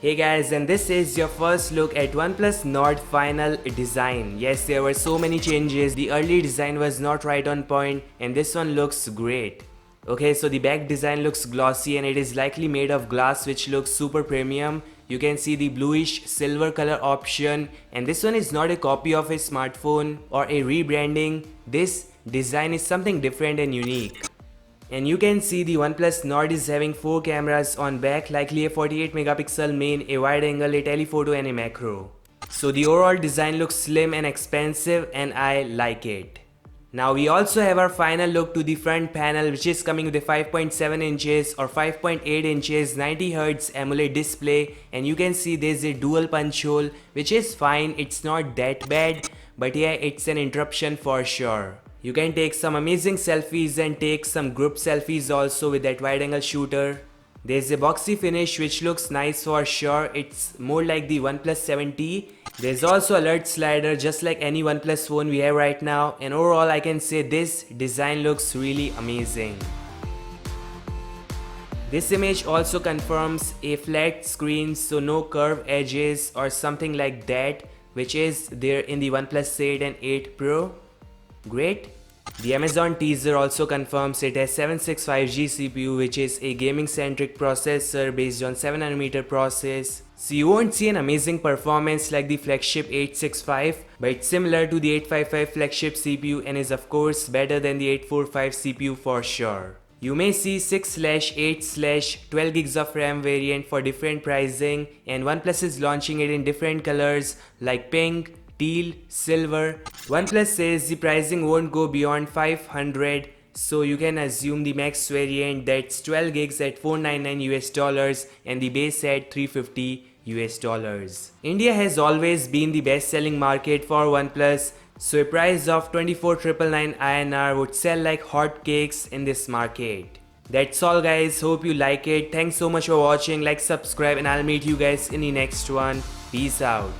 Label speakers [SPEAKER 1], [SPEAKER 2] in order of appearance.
[SPEAKER 1] Hey guys, and this is your first look at OnePlus Nord final design. Yes, there were so many changes. The early design was not right on point and this one looks great. Okay, so the back design looks glossy and it is likely made of glass which looks super premium. You can see the bluish silver color option, and this one is not a copy of a smartphone or a rebranding. This design is something different and unique. And you can see the OnePlus Nord is having 4 cameras on back, likely a 48 megapixel main, a wide angle, a telephoto and a macro. So the overall design looks slim and expensive and I like it. Now we also have our final look to the front panel, which is coming with a 5.7 inches or 5.8 inches 90Hz AMOLED display, and you can see there's a dual punch hole, which is fine, it's not that bad, but yeah, it's an interruption for sure. You can take some amazing selfies and take some group selfies also with that wide angle shooter. There's a boxy finish which looks nice for sure, it's more like the OnePlus 7T. There's also alert slider just like any OnePlus phone we have right now, and overall I can say this design looks really amazing. This image also confirms a flat screen, so no curved edges or something like that, which is there in the OnePlus 8 and 8 Pro. Great. The Amazon teaser also confirms it has 765G CPU, which is a gaming centric processor based on 7nm process. So you won't see an amazing performance like the flagship 865, but it's similar to the 855 flagship CPU and is of course better than the 845 CPU for sure. You may see 6/8/12 gigs of RAM variant for different pricing, and OnePlus is launching it in different colors like pink, teal, silver. OnePlus says the pricing won't go beyond 500, so you can assume the max variant that's 12 gigs at $499 and the base at $350. India has always been the best selling market for OnePlus, so a price of 24,999 INR would sell like hotcakes in this market. That's all guys, hope you like it. Thanks so much for watching, like, subscribe, and I'll meet you guys in the next one. Peace out.